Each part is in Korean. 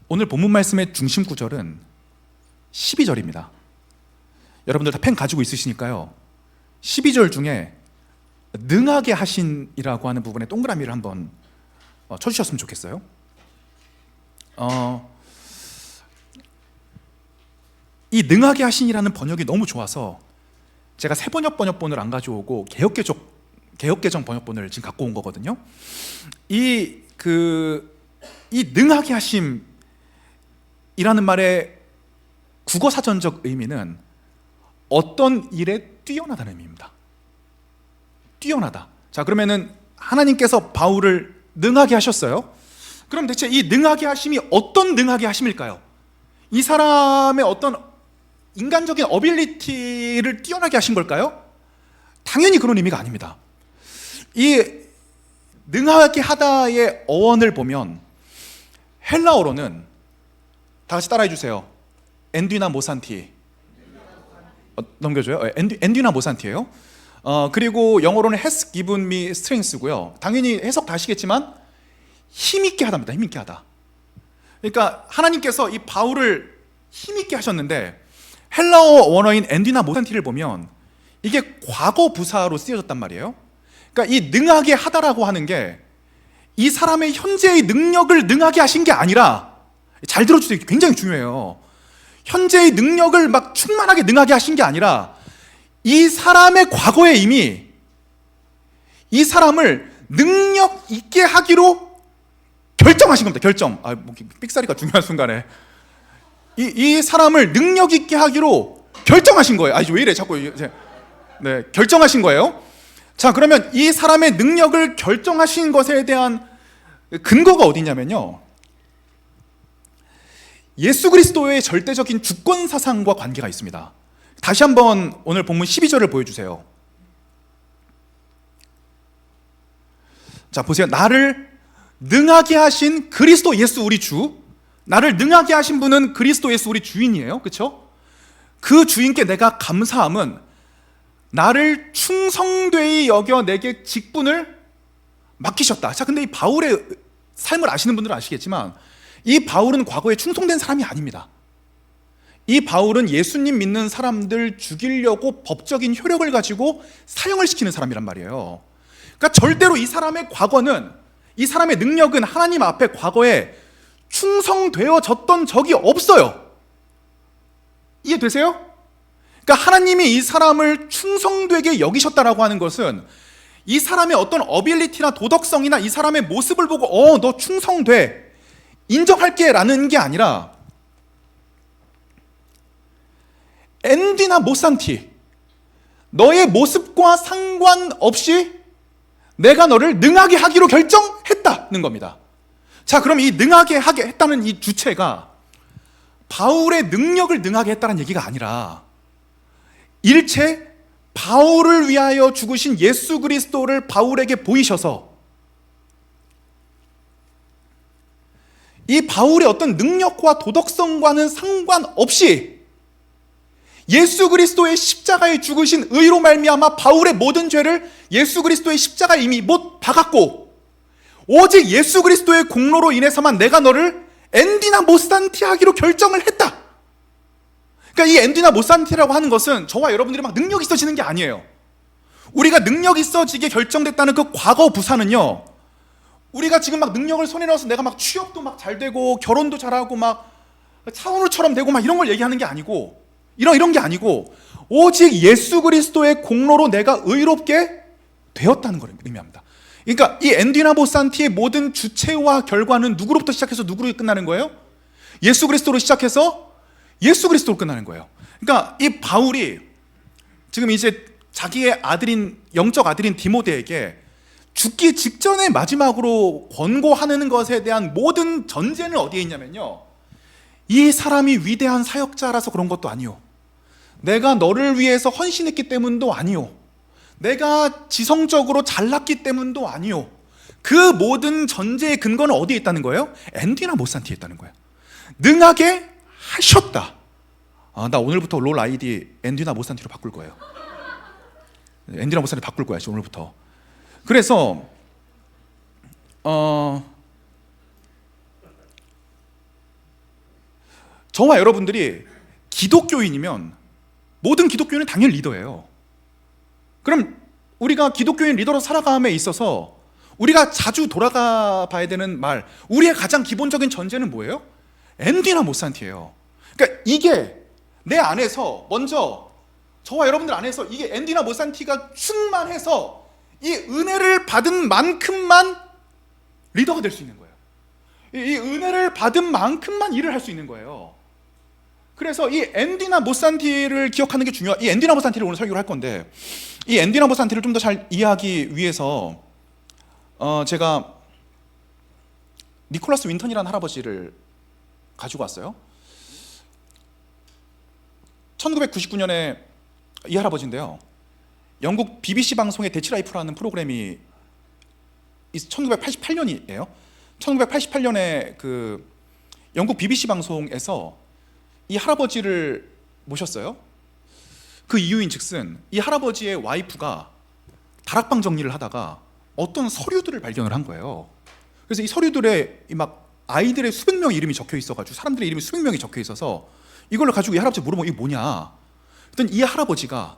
오늘 본문 말씀의 중심 구절은 12절입니다. 여러분들 다 펜 가지고 있으시니까요, 12절 중에 능하게 하신이라고 하는 부분에 동그라미를 한번 쳐주셨으면 좋겠어요. 이 능하게 하신이라는 번역이 너무 좋아서 제가 새번역 번역본을 안 가져오고 개역개정 번역본을 지금 갖고 온 거거든요. 이 능하게 하심이라는 말의 국어 사전적 의미는 어떤 일에 뛰어나다는 의미입니다. 뛰어나다. 자, 그러면은 하나님께서 바울을 능하게 하셨어요. 그럼 대체 이 능하게 하심이 어떤 능하게 하심일까요? 이 사람의 어떤 인간적인 어빌리티를 뛰어나게 하신 걸까요? 당연히 그런 의미가 아닙니다. 이 능하게 하다의 어원을 보면 헬라어로는, 다 같이 따라해 주세요. 엔디나 모산티. 넘겨줘요. 엔디나 모산티예요. 그리고 영어로는 has given me strength고요. 당연히 해석 다 하시겠지만 힘있게 하다입니다. 힘있게 하다. 그러니까 하나님께서 이 바울을 힘있게 하셨는데, 헬라어 원어인 엔디나 모산티를 보면 이게 과거 부사로 쓰여졌단 말이에요. 그러니까 이 능하게 하다라고 하는 게 이 사람의 현재의 능력을 능하게 하신 게 아니라, 잘 들어주세요. 굉장히 중요해요. 현재의 능력을 막 충만하게 능하게 하신 게 아니라 이 사람의 과거에 이미 이 사람을 능력 있게 하기로 결정하신 겁니다. 결정. 삑사리가 중요한 순간에 이 사람을 능력 있게 하기로 결정하신 거예요. 왜 이래 자꾸. 네, 결정하신 거예요. 자, 그러면 이 사람의 능력을 결정하신 것에 대한 근거가 어디냐면요, 예수 그리스도의 절대적인 주권 사상과 관계가 있습니다. 다시 한번 오늘 본문 12절을 보여주세요. 자, 보세요. 나를 능하게 하신 그리스도 예수 우리 주, 나를 능하게 하신 분은 그리스도 예수 우리 주인이에요. 그렇죠? 그 주인께 내가 감사함은 나를 충성되이 여겨 내게 직분을 맡기셨다. 자, 근데 이 바울의 삶을 아시는 분들은 아시겠지만 이 바울은 과거에 충성된 사람이 아닙니다. 이 바울은 예수님 믿는 사람들 죽이려고 법적인 효력을 가지고 사형을 시키는 사람이란 말이에요. 그러니까 절대로 이 사람의 과거는, 이 사람의 능력은 하나님 앞에 과거에 충성되어졌던 적이 없어요. 이해되세요? 그러니까 하나님이 이 사람을 충성되게 여기셨다라고 하는 것은 이 사람의 어떤 어빌리티나 도덕성이나 이 사람의 모습을 보고 너 충성돼, 인정할게 라는 게 아니라, 엔디나 모산티, 너의 모습과 상관없이 내가 너를 능하게 하기로 결정했다는 겁니다. 자, 그럼 이 능하게 하게 했다는 이 주체가 바울의 능력을 능하게 했다는 얘기가 아니라 일체 바울을 위하여 죽으신 예수 그리스도를 바울에게 보이셔서 이 바울의 어떤 능력과 도덕성과는 상관없이 예수 그리스도의 십자가에 죽으신 의로 말미암아 바울의 모든 죄를 예수 그리스도의 십자가에 이미 못 박았고, 오직 예수 그리스도의 공로로 인해서만 내가 너를 엔디나 모산티 하기로 결정을 했다. 그러니까 이 엔디나 모산티라고 하는 것은 저와 여러분들이 막 능력 있어지는 게 아니에요. 우리가 능력 있어지게 결정됐다는 그 과거 부사는요, 우리가 지금 막 능력을 손에 넣어서 내가 막 취업도 막 잘 되고 결혼도 잘하고 막 차은우처럼 되고 막 이런 걸 얘기하는 게 아니고, 이런 게 아니고, 오직 예수 그리스도의 공로로 내가 의롭게 되었다는 걸 의미합니다. 그러니까 이 엔디나 모산티의 모든 주체와 결과는 누구로부터 시작해서 누구로 끝나는 거예요? 예수 그리스도로 시작해서 예수 그리스도로 끝나는 거예요. 그러니까 이 바울이 지금 이제 자기의 아들인, 영적 아들인 디모데에게 죽기 직전에 마지막으로 권고하는 것에 대한 모든 전제는 어디에 있냐면요, 이 사람이 위대한 사역자라서 그런 것도 아니요, 내가 너를 위해서 헌신했기 때문도 아니요, 내가 지성적으로 잘났기 때문도 아니요, 그 모든 전제의 근거는 어디에 있다는 거예요? 엔디나 모산티에 있다는 거예요. 능하게 하셨다. 나 오늘부터 롤 아이디 엔디나 모산티로 바꿀 거예요. 엔디나 모산티 바꿀 거야, 오늘부터. 그래서 저와 여러분들이 기독교인이면 모든 기독교인은 당연히 리더예요. 그럼 우리가 기독교인 리더로 살아감에 있어서 우리가 자주 돌아가 봐야 되는 말, 우리의 가장 기본적인 전제는 뭐예요? 앤디나 모산티예요. 그러니까 이게 내 안에서 먼저, 저와 여러분들 안에서 이게 앤디나 모산티가 충만해서 이 은혜를 받은 만큼만 리더가 될 수 있는 거예요. 이 은혜를 받은 만큼만 일을 할 수 있는 거예요. 그래서 이 앤디나 모산티를 기억하는 게 중요해요. 이 앤디나 모산티를 오늘 설교를 할 건데, 이 앤디나 모산티를 좀 더 잘 이해하기 위해서 제가 니콜라스 윈턴이라는 할아버지를 가지고 왔어요. 1999년에 이 할아버지인데요, 영국 BBC 방송의 대치라이프라는 프로그램이 1988년이에요. 1988년에 그 영국 BBC 방송에서 이 할아버지를 모셨어요. 그 이유인 즉슨 이 할아버지의 와이프가 다락방 정리를 하다가 어떤 서류들을 발견을 한 거예요. 그래서 이 서류들에 막 아이들의 수백 명의 이름이 적혀 있어가지고, 사람들의 이름이 수백 명이 적혀 있어서 이걸 가지고 이 할아버지 물어보면 이게 뭐냐. 그랬더니 이 할아버지가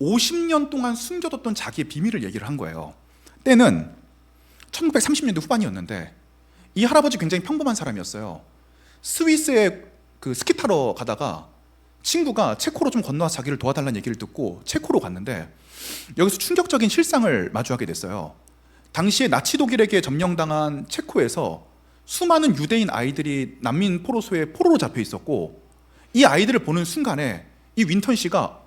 50년 동안 숨겨뒀던 자기의 비밀을 얘기를 한 거예요. 때는 1930년대 후반이었는데 이 할아버지 굉장히 평범한 사람이었어요. 스위스에 그 스키 타러 가다가 친구가 체코로 좀 건너와서 자기를 도와달라는 얘기를 듣고 체코로 갔는데 여기서 충격적인 실상을 마주하게 됐어요. 당시에 나치 독일에게 점령당한 체코에서 수많은 유대인 아이들이 난민 포로소에 포로로 잡혀 있었고, 이 아이들을 보는 순간에 이 윈턴 씨가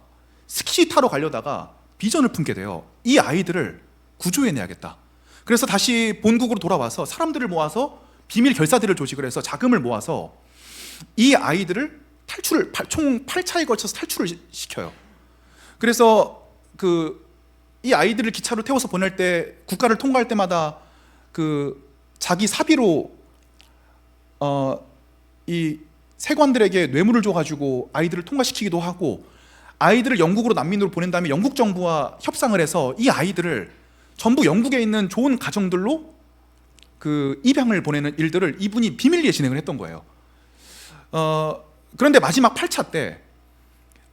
스키 타러 가려다가 비전을 품게 돼요. 이 아이들을 구조해내야겠다. 그래서 다시 본국으로 돌아와서 사람들을 모아서 비밀 결사대를 조직을 해서 자금을 모아서 이 아이들을 총 8차에 걸쳐서 탈출을 시켜요. 그래서 이 아이들을 기차로 태워서 보낼 때, 국가를 통과할 때마다 그 자기 사비로 이 세관들에게 뇌물을 줘가지고 아이들을 통과시키기도 하고, 아이들을 영국으로 난민으로 보낸 다음에 영국 정부와 협상을 해서 이 아이들을 전부 영국에 있는 좋은 가정들로 그 입양을 보내는 일들을 이분이 비밀리에 진행을 했던 거예요. 그런데 마지막 8차 때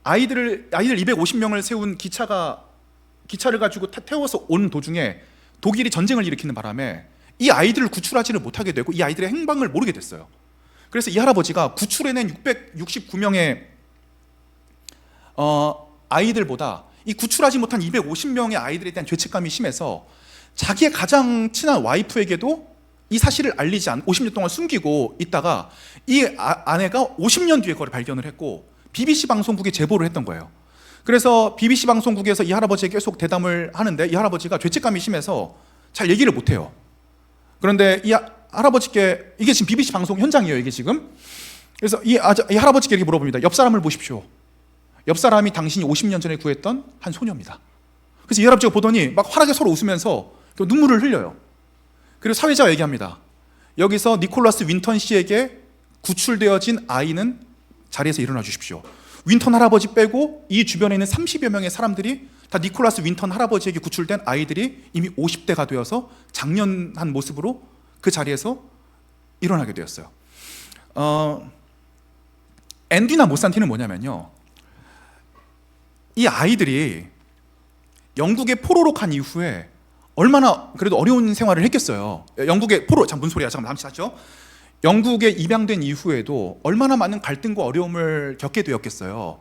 아이들 250명을 세운 기차를 가지고 태워서 온 도중에 독일이 전쟁을 일으키는 바람에 이 아이들을 구출하지를 못하게 되고 이 아이들의 행방을 모르게 됐어요. 그래서 이 할아버지가 구출해낸 669명의 아이들보다 이 구출하지 못한 250명의 아이들에 대한 죄책감이 심해서 자기의 가장 친한 와이프에게도 이 사실을 알리지 않고 50년 동안 숨기고 있다가 이 아내가 50년 뒤에 그걸 발견을 했고 BBC 방송국에 제보를 했던 거예요. 그래서 BBC 방송국에서 이 할아버지에게 계속 대담을 하는데 이 할아버지가 죄책감이 심해서 잘 얘기를 못해요. 그런데 이 할아버지께, 이게 지금 BBC 방송 현장이에요, 이게 지금. 그래서 이 할아버지께 이렇게 물어봅니다. 옆 사람을 보십시오. 옆 사람이 당신이 50년 전에 구했던 한 소녀입니다. 그래서 이 할아버지가 보더니 막 환하게 서로 웃으면서 눈물을 흘려요. 그리고 사회자가 얘기합니다. 여기서 니콜라스 윈턴 씨에게 구출되어진 아이는 자리에서 일어나 주십시오. 윈턴 할아버지 빼고 이 주변에 있는 30여 명의 사람들이 다 니콜라스 윈턴 할아버지에게 구출된 아이들이 이미 50대가 되어서 장년한 모습으로 그 자리에서 일어나게 되었어요. 앤디나 모산티는 뭐냐면요, 이 아이들이 영국에 포로로 간 이후에 얼마나 그래도 어려운 생활을 했겠어요. 영국에 뭔 소리야, 잠깐 남치하죠. 영국에 입양된 이후에도 얼마나 많은 갈등과 어려움을 겪게 되었겠어요.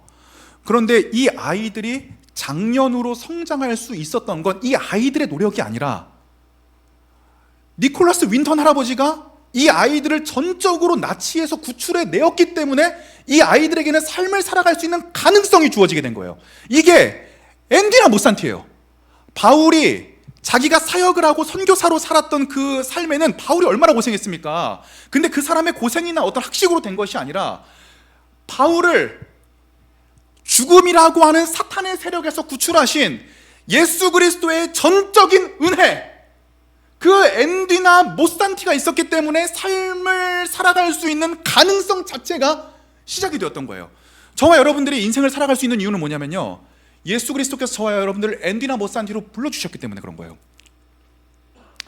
그런데 이 아이들이 장년으로 성장할 수 있었던 건 이 아이들의 노력이 아니라 니콜라스 윈턴 할아버지가 이 아이들을 전적으로 나치에서 구출해 내었기 때문에 이 아이들에게는 삶을 살아갈 수 있는 가능성이 주어지게 된 거예요. 이게 앤디나 모산티예요. 바울이 자기가 사역을 하고 선교사로 살았던 그 삶에는 바울이 얼마나 고생했습니까? 근데 그 사람의 고생이나 어떤 학식으로 된 것이 아니라 바울을 죽음이라고 하는 사탄의 세력에서 구출하신 예수 그리스도의 전적인 은혜, 그 앤디나 모산티가 있었기 때문에 삶을 살아갈 수 있는 가능성 자체가 시작이 되었던 거예요. 저와 여러분들이 인생을 살아갈 수 있는 이유는 뭐냐면요, 예수 그리스도께서 저와 여러분들을 앤디나 모산티로 불러주셨기 때문에 그런 거예요.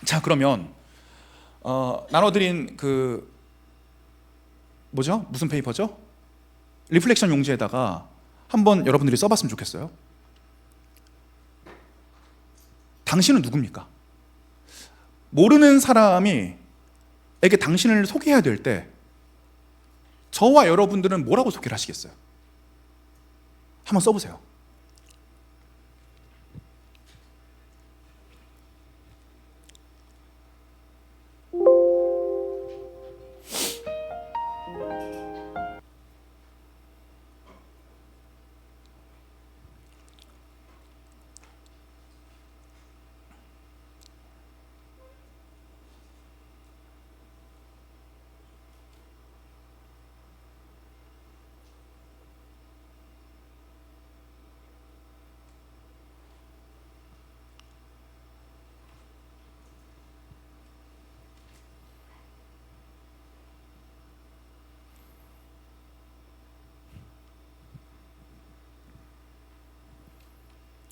자, 그러면 나눠드린 무슨 페이퍼죠? 리플렉션 용지에다가 한번 여러분들이 써봤으면 좋겠어요. 당신은 누굽니까? 모르는 사람이 에게 당신을 소개해야 될 때 저와 여러분들은 뭐라고 소개를 하시겠어요? 한번 써보세요.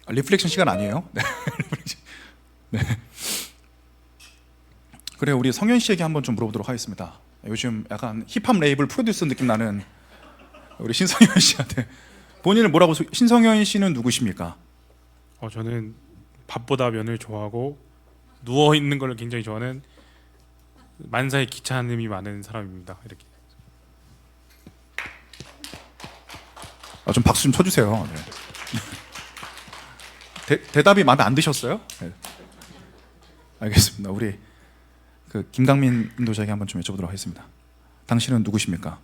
리플렉션 시간 아니에요? 네. 네. 그래, 우리 성현 씨에게 한번 좀 물어보도록 하겠습니다. 요즘 약간 힙합 레이블 프로듀서 느낌 나는 우리 신성현 씨한테 본인을 뭐라고 신성현 씨는 누구십니까? 저는 밥보다 면을 좋아하고 누워 있는 걸 굉장히 좋아하는 만사에 귀찮음이 많은 사람입니다. 이렇게. 좀 박수 좀 쳐주세요. 네. 대답이 마음에 안 드셨어요? 네. 알겠습니다. 우리 그 김강민 인도자에게 한번 좀 여쭤보도록 하겠습니다. 당신은 누구십니까?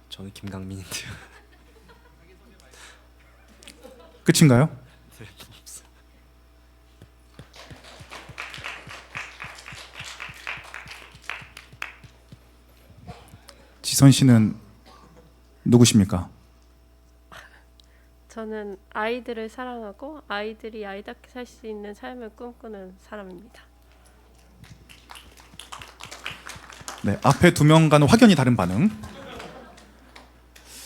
저는 김강민인데요. 끝인가요? 지선 씨는 누구십니까? 저는 아이들을 사랑하고 아이들이 아이답게 살 수 있는 삶을 꿈꾸는 사람입니다. 네, 앞에 두 명과는 확연히 다른 반응.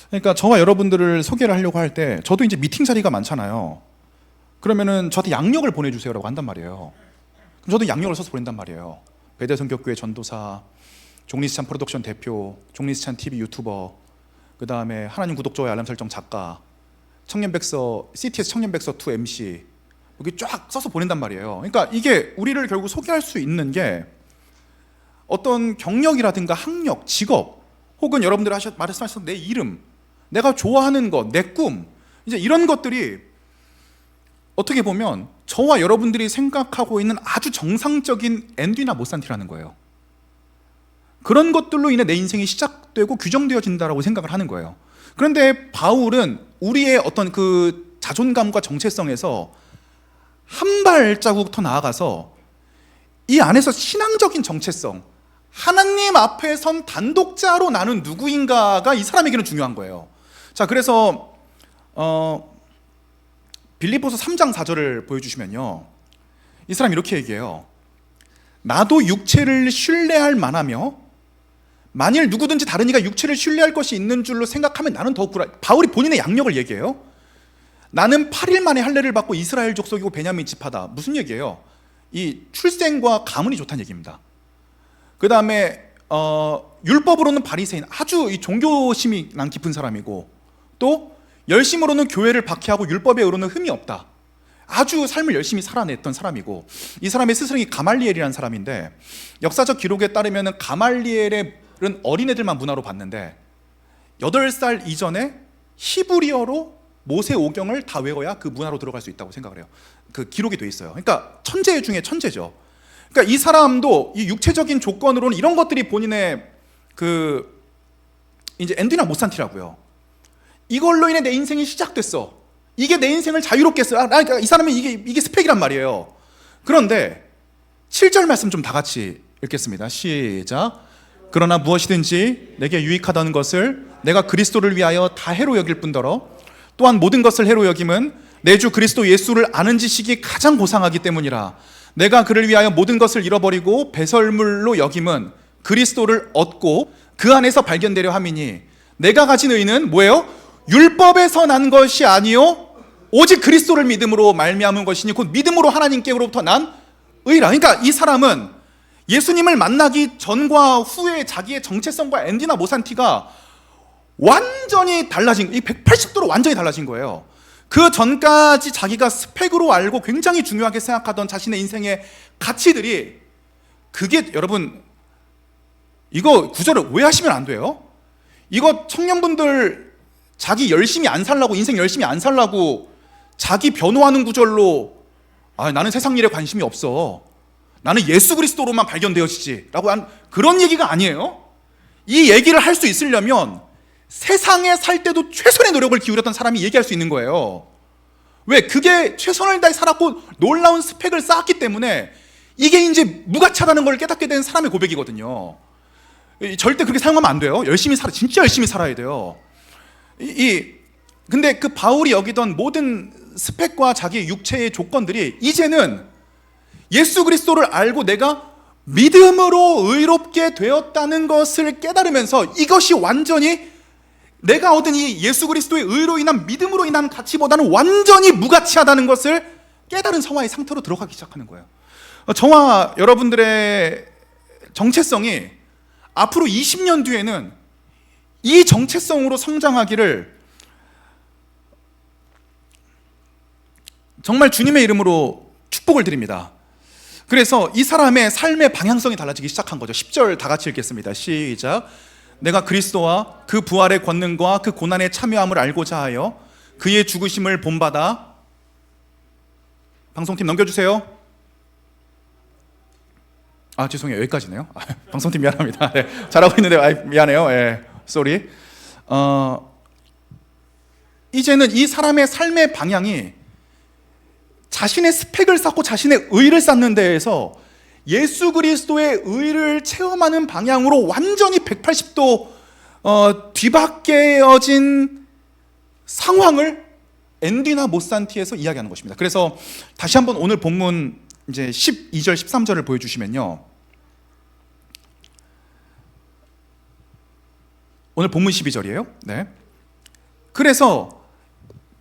그러니까 저와 여러분들을 소개를 하려고 할 때 저도 이제 미팅 자리가 많잖아요. 그러면은 저한테 양력을 보내주세요라고 한단 말이에요. 그럼 저도 양력을 써서 보낸단 말이에요. 배대성교회 전도사, 종리스찬 프로덕션 대표, 종리스찬 TV 유튜버, 그 다음에 하나님 구독자와 알람 설정 작가, 청년백서 CTS 청년백서 2 MC 여기 쫙 써서 보낸단 말이에요. 그러니까 이게 우리를 결국 소개할 수 있는 게 어떤 경력이라든가 학력, 직업, 혹은 여러분들이 말씀하셨던 내 이름, 내가 좋아하는 것, 내 꿈, 이제 이런 것들이 어떻게 보면 저와 여러분들이 생각하고 있는 아주 정상적인 엔디나 모산티라는 거예요. 그런 것들로 인해 내 인생이 시작되고 규정되어진다라고 생각을 하는 거예요. 그런데 바울은 우리의 어떤 그 자존감과 정체성에서 한 발자국 더 나아가서 이 안에서 신앙적인 정체성, 하나님 앞에 선 단독자로 나는 누구인가가 이 사람에게는 중요한 거예요. 자, 그래서 빌립보서 3장 4절을 보여주시면요, 이 사람이 이렇게 얘기해요. 나도 육체를 신뢰할 만하며 만일 누구든지 다른 이가 육체를 신뢰할 것이 있는 줄로 생각하면 나는 더욱 바울이 본인의 양력을 얘기해요. 나는 8일 만에 할례를 받고 이스라엘 족속이고 베냐민 지파다. 무슨 얘기예요? 이 출생과 가문이 좋다는 얘기입니다. 그 다음에 율법으로는 바리새인, 아주 이 종교심이 난 깊은 사람이고, 또 열심으로는 교회를 박해하고 율법에 의로는 흠이 없다. 아주 삶을 열심히 살아냈던 사람이고, 이 사람의 스승이 가말리엘이라는 사람인데, 역사적 기록에 따르면 가말리엘은 어린애들만 문화로 봤는데 8살 이전에 히브리어로 모세 오경을 다 외워야 그 문화로 들어갈 수 있다고 생각을 해요. 그 기록이 돼 있어요. 그러니까 천재 중에 천재죠. 그러니까 이 사람도 이 육체적인 조건으로는 이런 것들이 본인의 그 이제 엔디나 모산티라고요. 이걸로 인해 내 인생이 시작됐어. 이게 내 인생을 자유롭게 했어. 그러니까 이 사람은 이게 스펙이란 말이에요. 그런데 7절 말씀 좀 다 같이 읽겠습니다. 시작. 그러나 무엇이든지 내게 유익하다는 것을 내가 그리스도를 위하여 다 해로 여길 뿐더러 또한 모든 것을 해로 여김은 내 주 그리스도 예수를 아는 지식이 가장 고상하기 때문이라. 내가 그를 위하여 모든 것을 잃어버리고 배설물로 여김은 그리스도를 얻고 그 안에서 발견되려 함이니 내가 가진 의는 뭐예요? 율법에서 난 것이 아니요 오직 그리스도를 믿음으로 말미암은 것이니 곧 믿음으로 하나님께로부터 난 의라. 그러니까 이 사람은 예수님을 만나기 전과 후에 자기의 정체성과 엔디나 모산티가 완전히 달라진, 이 180도로 완전히 달라진 거예요. 그 전까지 자기가 스펙으로 알고 굉장히 중요하게 생각하던 자신의 인생의 가치들이, 그게 여러분, 이거 구절을 오해하시면 안 돼요. 이거 청년분들 자기 열심히 안 살라고, 인생 열심히 안 살라고 자기 변호하는 구절로 나는 세상 일에 관심이 없어, 나는 예수 그리스도로만 발견되어지지 라고 한 그런 얘기가 아니에요. 이 얘기를 할 수 있으려면 세상에 살 때도 최선의 노력을 기울였던 사람이 얘기할 수 있는 거예요. 왜? 그게 최선을 다해 살았고 놀라운 스펙을 쌓았기 때문에 이게 이제 무가치하다는 걸 깨닫게 된 사람의 고백이거든요. 절대 그렇게 사용하면 안 돼요. 열심히 살아, 진짜 열심히 살아야 돼요. 근데 그 바울이 여기던 모든 스펙과 자기의 육체의 조건들이 이제는 예수 그리스도를 알고 내가 믿음으로 의롭게 되었다는 것을 깨달으면서 이것이 완전히 내가 얻은 이 예수 그리스도의 의로 인한, 믿음으로 인한 가치보다는 완전히 무가치하다는 것을 깨달은 성화의 상태로 들어가기 시작하는 거예요. 저와 여러분들의 정체성이 앞으로 20년 뒤에는 이 정체성으로 성장하기를 정말 주님의 이름으로 축복을 드립니다. 그래서 이 사람의 삶의 방향성이 달라지기 시작한 거죠. 10절 다 같이 읽겠습니다. 시작. 내가 그리스도와 그 부활의 권능과 그 고난에 참여함을 알고자 하여 그의 죽으심을 본받아. 방송팀 넘겨주세요. 죄송해요. 여기까지네요. 방송팀 미안합니다. 네, 잘하고 있는데 미안해요. 쏘리. 이제는 이 사람의 삶의 방향이 자신의 스펙을 쌓고 자신의 의를 쌓는 데에서 예수 그리스도의 의를 체험하는 방향으로 완전히 180도 뒤바뀌어진 상황을 엔디나 모산티에서 이야기하는 것입니다. 그래서 다시 한번 오늘 본문 이제 12절 13절을 보여주시면요, 오늘 본문 12절이에요. 네. 그래서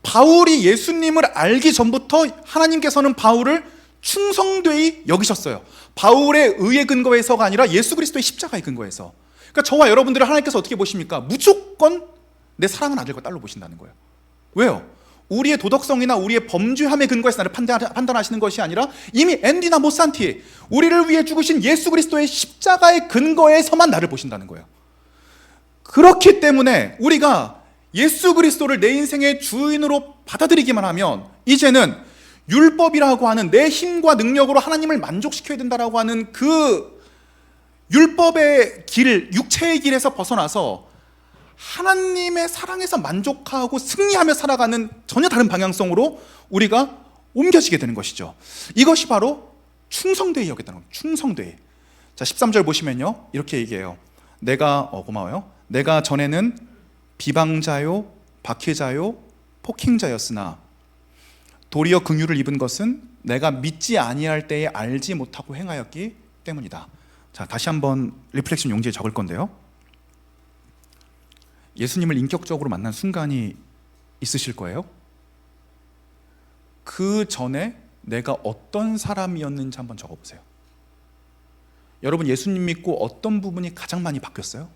바울이 예수님을 알기 전부터 하나님께서는 바울을 충성되이 여기셨어요. 바울의 의의 근거에서가 아니라 예수 그리스도의 십자가의 근거에서. 그러니까 저와 여러분들을 하나님께서 어떻게 보십니까? 무조건 내 사랑하는 아들과 딸로 보신다는 거예요. 왜요? 우리의 도덕성이나 우리의 범죄함의 근거에서 나를 판단하시는 것이 아니라 이미 엔디나 모산티, 우리를 위해 죽으신 예수 그리스도의 십자가의 근거에서만 나를 보신다는 거예요. 그렇기 때문에 우리가 예수 그리스도를 내 인생의 주인으로 받아들이기만 하면 이제는 율법이라고 하는 내 힘과 능력으로 하나님을 만족시켜야 된다라고 하는 그 율법의 길, 육체의 길에서 벗어나서 하나님의 사랑에서 만족하고 승리하며 살아가는 전혀 다른 방향성으로 우리가 옮겨지게 되는 것이죠. 이것이 바로 충성되이 여겼다는 겁니다. 충성되이. 자, 13절 보시면요, 이렇게 얘기해요. 고마워요. 내가 전에는 비방자요, 박해자요, 폭행자였으나 도리어 긍휼을 입은 것은 내가 믿지 아니할 때에 알지 못하고 행하였기 때문이다. 자, 다시 한번 리플렉션 용지에 적을 건데요, 예수님을 인격적으로 만난 순간이 있으실 거예요. 그 전에 내가 어떤 사람이었는지 한번 적어보세요. 여러분, 예수님 믿고 어떤 부분이 가장 많이 바뀌었어요?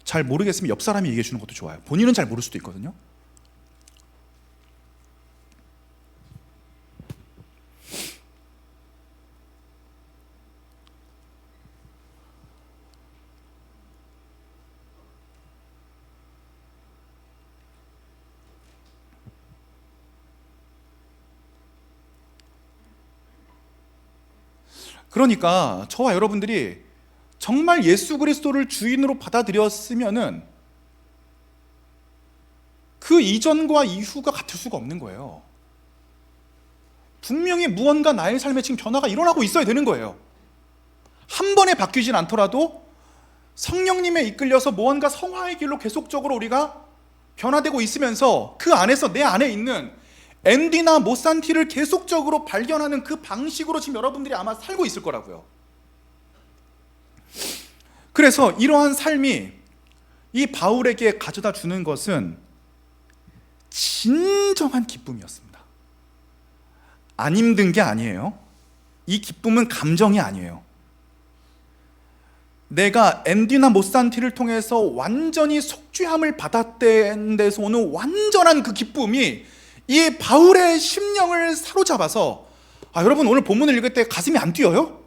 잘 모르겠으면 옆 사람이 얘기해 주는 것도 좋아요. 본인은 잘 모를 수도 있거든요. 그러니까 저와 여러분들이 정말 예수 그리스도를 주인으로 받아들였으면은 그 이전과 이후가 같을 수가 없는 거예요. 분명히 무언가 나의 삶에 지금 변화가 일어나고 있어야 되는 거예요. 한 번에 바뀌진 않더라도 성령님에 이끌려서 무언가 성화의 길로 계속적으로 우리가 변화되고 있으면서 그 안에서 내 안에 있는 앤디나 모산티를 계속적으로 발견하는 그 방식으로 지금 여러분들이 아마 살고 있을 거라고요. 그래서 이러한 삶이 이 바울에게 가져다 주는 것은 진정한 기쁨이었습니다. 안 힘든 게 아니에요. 이 기쁨은 감정이 아니에요. 내가 앤디나 모산티를 통해서 완전히 속죄함을 받았다는 데서 오는 완전한 그 기쁨이 이 바울의 심령을 사로잡아서, 여러분 오늘 본문을 읽을 때 가슴이 안 뛰어요?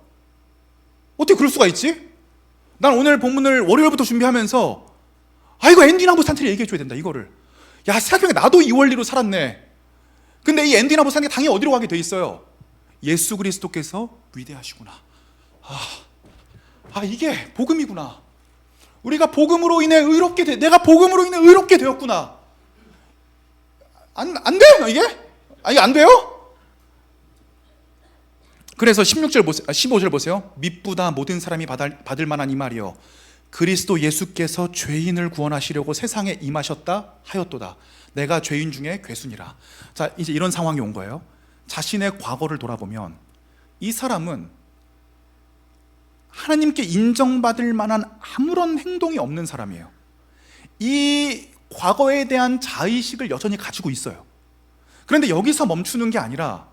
어떻게 그럴 수가 있지? 난 오늘 본문을 월요일부터 준비하면서 이거 앤디나 모산티를 얘기해줘야 된다, 이거를. 야, 생각해보니까 나도 이 원리로 살았네. 근데 이 앤디나 모산티가 당연히 어디로 가게 돼 있어요? 예수 그리스도께서 위대하시구나. 이게 복음이구나. 우리가 복음으로 인해 의롭게 내가 복음으로 인해 의롭게 되었구나. 안 돼요, 이게? 이게 안 돼요? 그래서 15절 보세요. mit보다 모든 사람이 받을 만한 이 말이요, 그리스도 예수께서 죄인을 구원하시려고 세상에 임하셨다 하였도다. 내가 죄인 중에 괴순이라. 자, 이제 이런 상황이 온 거예요. 자신의 과거를 돌아보면 이 사람은 하나님께 인정받을 만한 아무런 행동이 없는 사람이에요. 이 과거에 대한 자의식을 여전히 가지고 있어요. 그런데 여기서 멈추는 게 아니라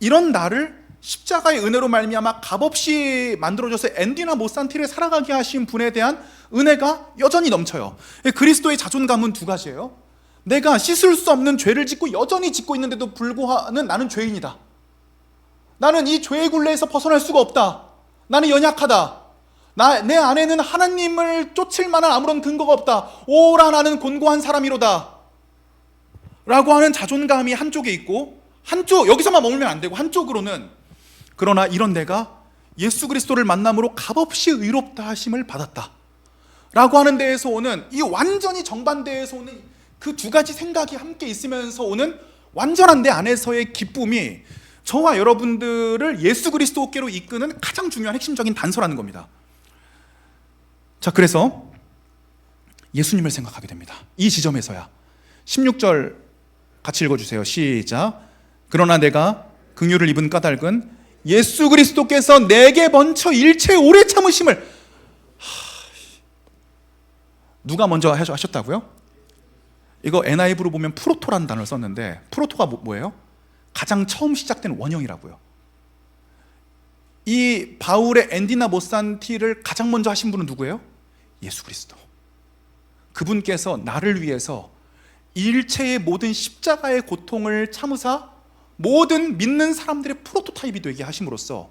이런 나를 십자가의 은혜로 말미암아 값없이 만들어줘서 앤디나 모산티를 살아가게 하신 분에 대한 은혜가 여전히 넘쳐요. 그리스도의 자존감은 두 가지예요. 내가 씻을 수 없는 죄를 짓고 여전히 짓고 있는데도 불구하는 나는 죄인이다. 나는 이 죄의 굴레에서 벗어날 수가 없다. 나는 연약하다. 내 안에는 하나님을 쫓을 만한 아무런 근거가 없다. 오라 나는 곤고한 사람이로다 라고 하는 자존감이 한쪽에 있고, 여기서만 머물면 안 되고 한쪽으로는 그러나 이런 내가 예수 그리스도를 만남으로 값없이 의롭다 하심을 받았다 라고 하는 데에서 오는, 이 완전히 정반대에서 오는 그 두 가지 생각이 함께 있으면서 오는 완전한 내 안에서의 기쁨이 저와 여러분들을 예수 그리스도께로 이끄는 가장 중요한 핵심적인 단서라는 겁니다. 자, 그래서 예수님을 생각하게 됩니다. 이 지점에서야. 16절 같이 읽어주세요. 시작. 그러나 내가 긍휼을 입은 까닭은 예수 그리스도께서 내게 먼저 일체 오래 참으심을. 누가 먼저 하셨다고요? 이거 NIV로 보면 프로토라는 단어를 썼는데, 프로토가 뭐예요? 가장 처음 시작된 원형이라고요. 이 바울의 앤디나 모산티를 가장 먼저 하신 분은 누구예요? 예수 그리스도. 그분께서 나를 위해서 일체의 모든 십자가의 고통을 참으사 모든 믿는 사람들의 프로토타입이 되게 하심으로써,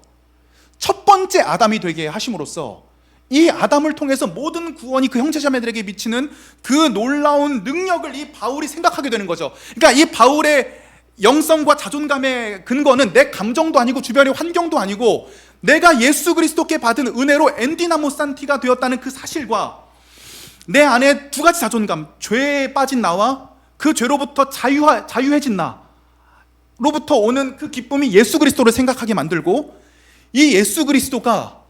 첫 번째 아담이 되게 하심으로써 이 아담을 통해서 모든 구원이 그 형제자매들에게 미치는 그 놀라운 능력을 이 바울이 생각하게 되는 거죠. 그러니까 이 바울의 영성과 자존감의 근거는 내 감정도 아니고 주변의 환경도 아니고 내가 예수 그리스도께 받은 은혜로 앤디나 모산티가 되었다는 그 사실과 내 안에 두 가지 자존감, 죄에 빠진 나와 그 죄로부터 자유해진 나로부터 오는 그 기쁨이 예수 그리스도를 생각하게 만들고, 이 예수 그리스도가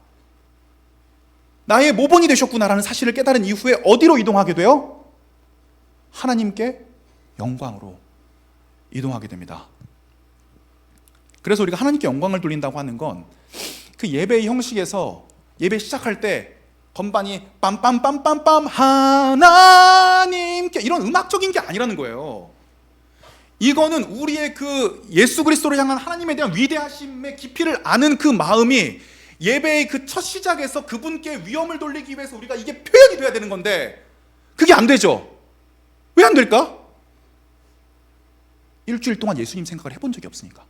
나의 모본이 되셨구나라는 사실을 깨달은 이후에 어디로 이동하게 돼요? 하나님께 영광으로 이동하게 됩니다. 그래서 우리가 하나님께 영광을 돌린다고 하는 건 그 예배의 형식에서 예배 시작할 때 건반이 빰빰빰빰빰 하나님께 이런 음악적인 게 아니라는 거예요. 이거는 우리의 그 예수 그리스도를 향한 하나님에 대한 위대하심의 깊이를 아는 그 마음이 예배의 그 첫 시작에서 그분께 위엄을 돌리기 위해서 우리가 이게 표현이 돼야 되는 건데, 그게 안 되죠. 왜 안 될까? 일주일 동안 예수님 생각을 해본 적이 없으니까.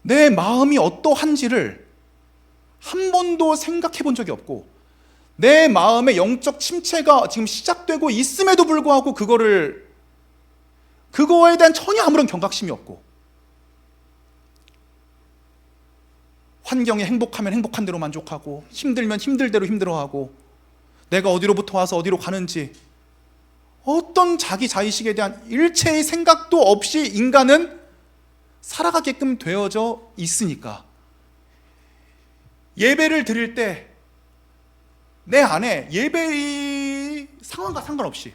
내 마음이 어떠한지를 한 번도 생각해 본 적이 없고, 내 마음의 영적 침체가 지금 시작되고 있음에도 불구하고 그거에 대한 전혀 아무런 경각심이 없고, 환경에 행복하면 행복한 대로 만족하고 힘들면 힘들 대로 힘들어하고, 내가 어디로부터 와서 어디로 가는지 어떤 자기 자의식에 대한 일체의 생각도 없이 인간은 살아가게끔 되어져 있으니까 예배를 드릴 때 내 안에 예배의 상황과 상관없이,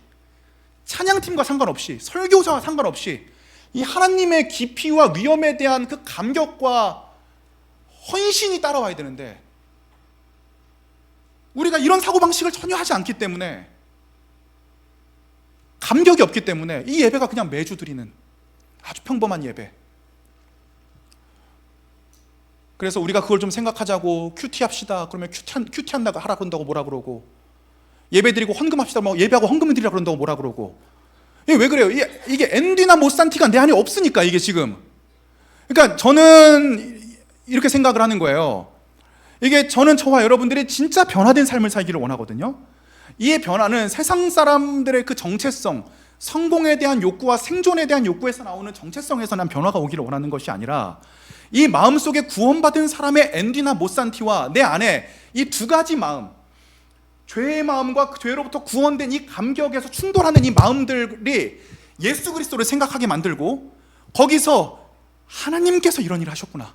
찬양팀과 상관없이, 설교자와 상관없이 이 하나님의 깊이와 위엄에 대한 그 감격과 헌신이 따라와야 되는데, 우리가 이런 사고방식을 전혀 하지 않기 때문에, 감격이 없기 때문에 이 예배가 그냥 매주 드리는 아주 평범한 예배. 그래서 우리가 그걸 좀 생각하자고 큐티합시다. 그러면 큐티한다고 하라 그런다고 뭐라 그러고, 예배 드리고 헌금합시다. 뭐 예배하고 헌금 드리라 그런다고 뭐라 그러고. 이게 왜 그래요? 이게 앤디나 모산티가 내 안에 없으니까 이게 지금. 그러니까 저는 이렇게 생각을 하는 거예요. 이게 저는 저와 여러분들이 진짜 변화된 삶을 살기를 원하거든요. 이 변화는 세상 사람들의 그 정체성, 성공에 대한 욕구와 생존에 대한 욕구에서 나오는 정체성에서 난 변화가 오기를 원하는 것이 아니라, 이 마음속에 구원받은 사람의 앤디나 모산티와 내 안에 이 두 가지 마음, 죄의 마음과 죄로부터 구원된 이 감격에서 충돌하는 이 마음들이 예수 그리스도를 생각하게 만들고, 거기서 하나님께서 이런 일을 하셨구나,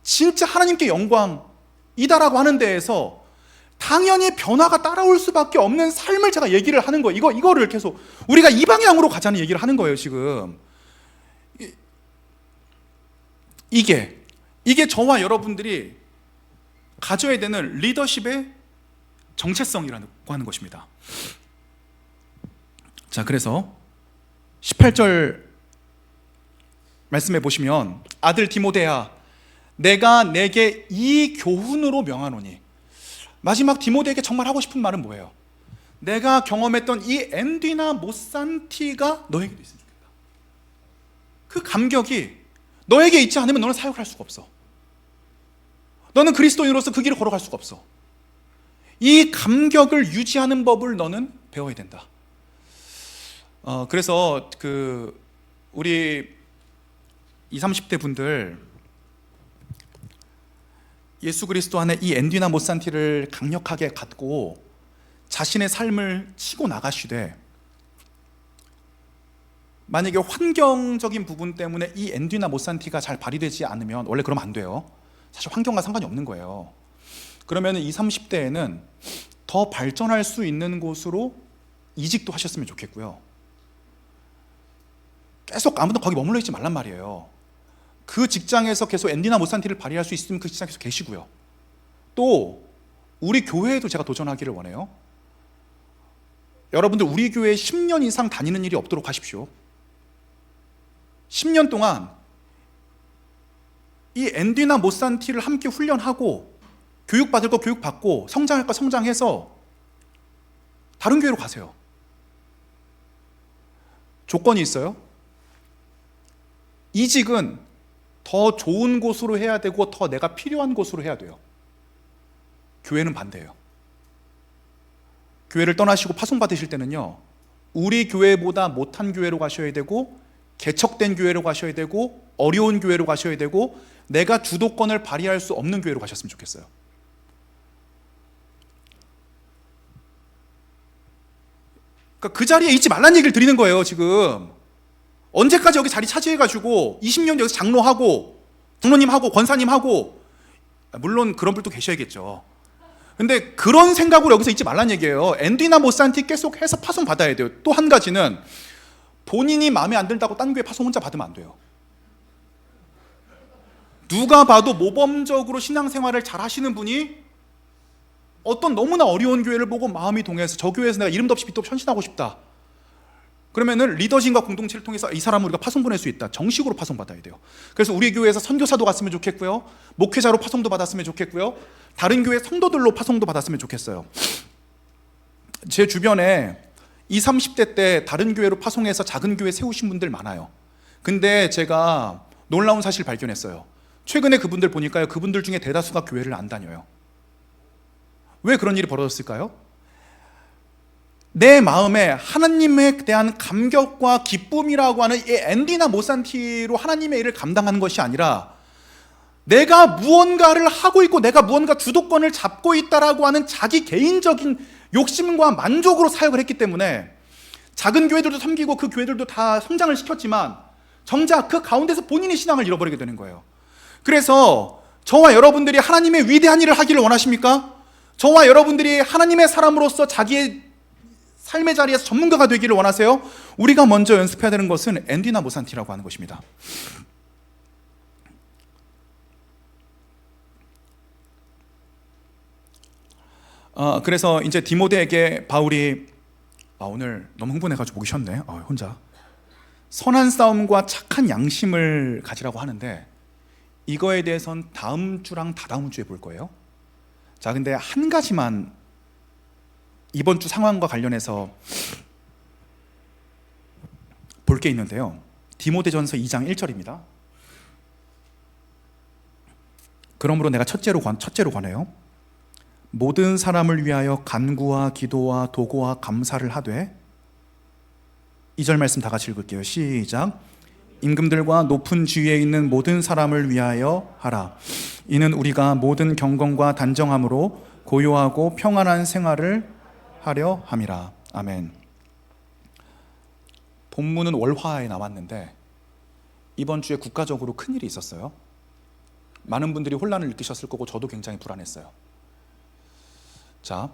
진짜 하나님께 영광이다라고 하는 데에서 당연히 변화가 따라올 수밖에 없는 삶을 제가 얘기를 하는 거예요. 이거를 계속 우리가 이 방향으로 가자는 얘기를 하는 거예요 지금. 이게 저와 여러분들이 가져야 되는 리더십의 정체성이라고 하는 것입니다. 자, 그래서 18절 말씀해 보시면, 아들 디모데야, 내가 내게 이 교훈으로 명하노니. 마지막 디모데에게 정말 하고 싶은 말은 뭐예요? 내가 경험했던 이 앤디나 모산티가 너에게도 있으면 좋겠다. 그 감격이 너에게 있지 않으면 너는 사역을 할 수가 없어. 너는 그리스도인으로서 그 길을 걸어갈 수가 없어. 이 감격을 유지하는 법을 너는 배워야 된다. 그래서 우리 20, 30대 분들, 예수 그리스도 안에 이 앤디나 모산티를 강력하게 갖고 자신의 삶을 치고 나가시되, 만약에 환경적인 부분 때문에 이 앤디나 모산티가 잘 발휘되지 않으면, 원래 그러면 안 돼요. 사실 환경과 상관이 없는 거예요. 그러면 20, 30대에는 더 발전할 수 있는 곳으로 이직도 하셨으면 좋겠고요. 계속 아무도 거기 머물러 있지 말란 말이에요. 그 직장에서 계속 앤디나 모산티를 발휘할 수 있으면 그 직장에서 계시고요. 또 우리 교회에도 제가 도전하기를 원해요. 여러분들 우리 교회에 10년 이상 다니는 일이 없도록 하십시오. 10년 동안 이 앤디나 모산티를 함께 훈련하고, 교육받을 거 교육받고, 성장할 거 성장해서 다른 교회로 가세요. 조건이 있어요. 이직은 더 좋은 곳으로 해야 되고 더 내가 필요한 곳으로 해야 돼요. 교회는 반대예요. 교회를 떠나시고 파송받으실 때는요, 우리 교회보다 못한 교회로 가셔야 되고, 개척된 교회로 가셔야 되고, 어려운 교회로 가셔야 되고, 내가 주도권을 발휘할 수 없는 교회로 가셨으면 좋겠어요. 그러니까 그 자리에 있지 말란 얘기를 드리는 거예요 지금. 언제까지 여기 자리 차지해가지고 20년 여기서 장로하고 장로님하고 권사님하고, 물론 그런 분도 계셔야겠죠. 근데 그런 생각으로 여기서 있지 말란 얘기예요. 앤디나 모산티 계속 해서 파송 받아야 돼요. 또 한 가지는, 본인이 마음에 안 든다고 딴 교회 파송 혼자 받으면 안 돼요. 누가 봐도 모범적으로 신앙생활을 잘 하시는 분이 어떤 너무나 어려운 교회를 보고 마음이 동해서 저 교회에서 내가 이름도 없이 빛도 없이 헌신하고 싶다, 그러면은 리더십과 공동체를 통해서 이 사람을 우리가 파송 보낼 수 있다. 정식으로 파송 받아야 돼요. 그래서 우리 교회에서 선교사도 갔으면 좋겠고요, 목회자로 파송도 받았으면 좋겠고요, 다른 교회 성도들로 파송도 받았으면 좋겠어요. 제 주변에 20, 30대 때 다른 교회로 파송해서 작은 교회 세우신 분들 많아요. 근데 제가 놀라운 사실 발견했어요. 최근에 그분들 보니까요, 그분들 중에 대다수가 교회를 안 다녀요. 왜 그런 일이 벌어졌을까요? 내 마음에 하나님에 대한 감격과 기쁨이라고 하는 이 앤디나 모산티로 하나님의 일을 감당하는 것이 아니라, 내가 무언가를 하고 있고 내가 무언가 주도권을 잡고 있다라고 하는 자기 개인적인 욕심과 만족으로 사역을 했기 때문에, 작은 교회들도 섬기고 그 교회들도 다 성장을 시켰지만 정작 그 가운데서 본인이 신앙을 잃어버리게 되는 거예요. 그래서 저와 여러분들이 하나님의 위대한 일을 하기를 원하십니까? 저와 여러분들이 하나님의 사람으로서 자기의 삶의 자리에서 전문가가 되기를 원하세요? 우리가 먼저 연습해야 되는 것은 앤디나 모산티라고 하는 것입니다. 그래서 이제 디모데에게 바울이, 오늘 너무 흥분해가지고 목이 쉬었네. 혼자 선한 싸움과 착한 양심을 가지라고 하는데, 이거에 대해선 다음 주랑 다다음 주에 볼 거예요. 자, 근데 한 가지만 이번 주 상황과 관련해서 볼 게 있는데요. 디모데전서 2장 1절입니다. 그러므로 내가 첫째로 관해요. 모든 사람을 위하여 간구와 기도와 도고와 감사를 하되, 2절 말씀 다 같이 읽을게요. 시작. 임금들과 높은 지위에 있는 모든 사람을 위하여 하라. 이는 우리가 모든 경건과 단정함으로 고요하고 평안한 생활을 하려 함이라. 아멘. 본문은 월화에 나왔는데 이번 주에 국가적으로 큰일이 있었어요. 많은 분들이 혼란을 느끼셨을 거고 저도 굉장히 불안했어요. 자,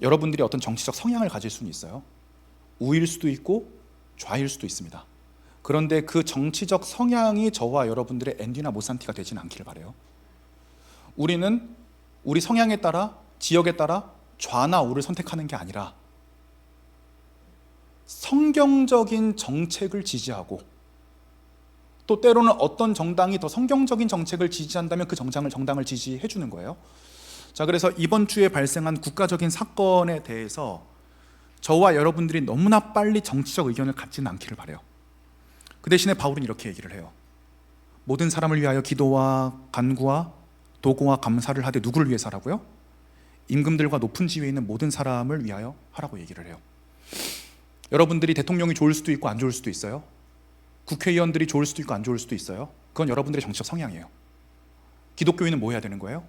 여러분들이 어떤 정치적 성향을 가질 수는 있어요. 우일 수도 있고 좌일 수도 있습니다. 그런데 그 정치적 성향이 저와 여러분들의 앤디나 모산티가 되지는 않기를 바라요. 우리는 우리 성향에 따라, 지역에 따라 좌나 우를 선택하는 게 아니라 성경적인 정책을 지지하고, 또 때로는 어떤 정당이 더 성경적인 정책을 지지한다면 그 정당을 지지해 주는 거예요. 자, 그래서 이번 주에 발생한 국가적인 사건에 대해서 저와 여러분들이 너무나 빨리 정치적 의견을 갖지는 않기를 바라요. 그 대신에 바울은 이렇게 얘기를 해요. 모든 사람을 위하여 기도와 간구와 도고와 감사를 하되, 누구를 위해서 하라고요? 임금들과 높은 지위에 있는 모든 사람을 위하여 하라고 얘기를 해요. 여러분들이 대통령이 좋을 수도 있고 안 좋을 수도 있어요. 국회의원들이 좋을 수도 있고 안 좋을 수도 있어요. 그건 여러분들의 정치적 성향이에요. 기독교인은 뭐 해야 되는 거예요?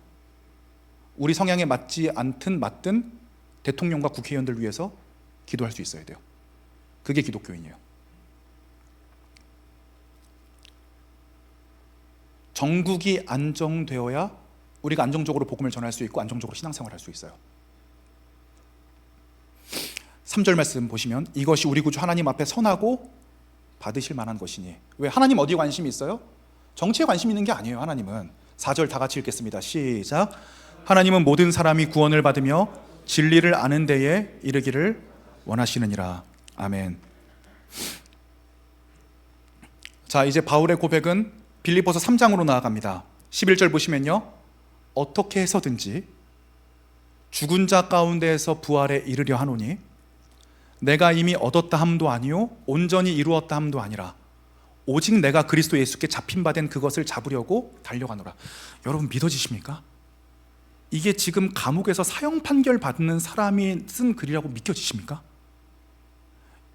우리 성향에 맞지 않든 맞든 대통령과 국회의원들 위해서 기도할 수 있어야 돼요. 그게 기독교인이에요. 정국이 안정되어야 우리가 안정적으로 복음을 전할 수 있고 안정적으로 신앙생활을 할 수 있어요. 3절 말씀 보시면, 이것이 우리 구주 하나님 앞에 선하고 받으실 만한 것이니. 왜? 하나님 어디에 관심이 있어요? 정치에 관심 있는 게 아니에요. 하나님은. 4절 다 같이 읽겠습니다. 시작. 하나님은 모든 사람이 구원을 받으며 진리를 아는 데에 이르기를 원하시느니라. 아멘. 자, 이제 바울의 고백은 빌립보서 3장으로 나아갑니다. 11절 보시면요, 어떻게 해서든지 죽은 자 가운데에서 부활에 이르려 하노니 내가 이미 얻었다 함도 아니요 온전히 이루었다 함도 아니라 오직 내가 그리스도 예수께 잡힌 바 된 그것을 잡으려고 달려가노라. 여러분 믿어지십니까? 이게 지금 감옥에서 사형 판결 받는 사람이 쓴 글이라고 믿겨지십니까?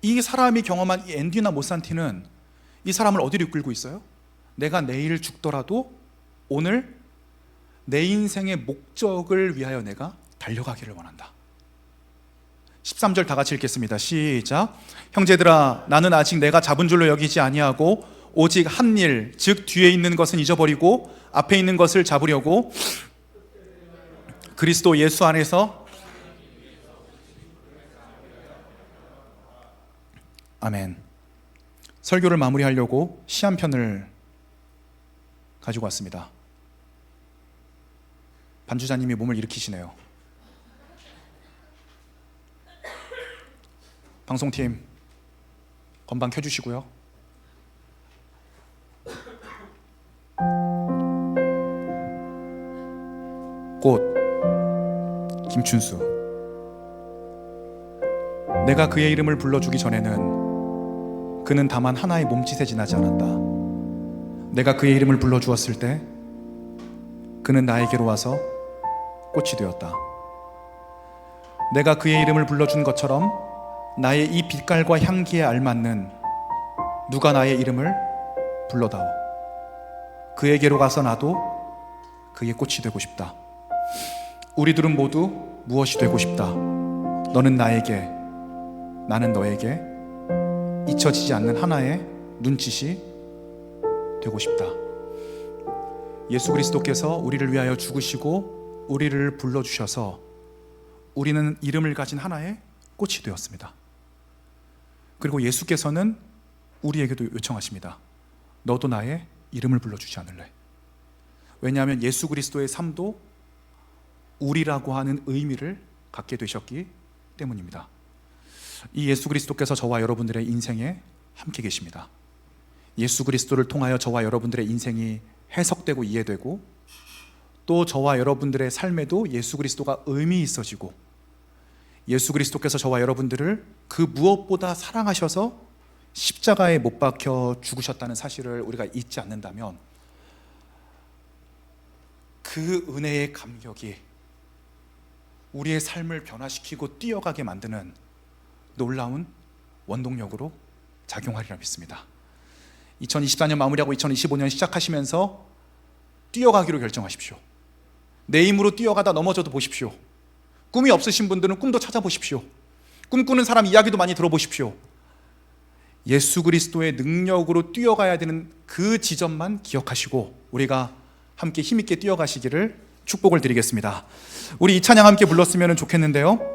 이 사람이 경험한 이 앤디나 모산티는 이 사람을 어디로 이끌고 있어요? 내가 내일 죽더라도 오늘 내 인생의 목적을 위하여 내가 달려가기를 원한다. 13절 다 같이 읽겠습니다. 시작. 형제들아, 나는 아직 내가 잡은 줄로 여기지 아니하고 오직 한 일, 즉 뒤에 있는 것은 잊어버리고 앞에 있는 것을 잡으려고 그리스도 예수 안에서. 아멘. 설교를 마무리하려고 시 한 편을 가지고 왔습니다. 반주자님이 몸을 일으키시네요. 방송팀 건반 켜주시고요. 꽃 김춘수. 내가 그의 이름을 불러주기 전에는 그는 다만 하나의 몸짓에 지나지 않았다. 내가 그의 이름을 불러주었을 때 그는 나에게로 와서 꽃이 되었다. 내가 그의 이름을 불러준 것처럼 나의 이 빛깔과 향기에 알맞는 누가 나의 이름을 불러다오. 그에게로 가서 나도 그의 꽃이 되고 싶다. 우리들은 모두 무엇이 되고 싶다. 너는 나에게, 나는 너에게 잊혀지지 않는 하나의 눈짓이 되고 싶다. 예수 그리스도께서 우리를 위하여 죽으시고 우리를 불러주셔서 우리는 이름을 가진 하나의 꽃이 되었습니다. 그리고 예수께서는 우리에게도 요청하십니다. 너도 나의 이름을 불러주지 않을래? 왜냐하면 예수 그리스도의 삶도 우리라고 하는 의미를 갖게 되셨기 때문입니다. 이 예수 그리스도께서 저와 여러분들의 인생에 함께 계십니다. 예수 그리스도를 통하여 저와 여러분들의 인생이 해석되고 이해되고 또 저와 여러분들의 삶에도 예수 그리스도가 의미 있어지고 예수 그리스도께서 저와 여러분들을 그 무엇보다 사랑하셔서 십자가에 못 박혀 죽으셨다는 사실을 우리가 잊지 않는다면 그 은혜의 감격이 우리의 삶을 변화시키고 뛰어가게 만드는 놀라운 원동력으로 작용하리라 믿습니다. 2024년 마무리하고 2025년 시작하시면서 뛰어가기로 결정하십시오. 내 힘으로 뛰어가다 넘어져도 보십시오. 꿈이 없으신 분들은 꿈도 찾아보십시오. 꿈꾸는 사람 이야기도 많이 들어보십시오. 예수 그리스도의 능력으로 뛰어가야 되는 그 지점만 기억하시고 우리가 함께 힘있게 뛰어가시기를 축복을 드리겠습니다. 우리 이 찬양 함께 불렀으면 좋겠는데요.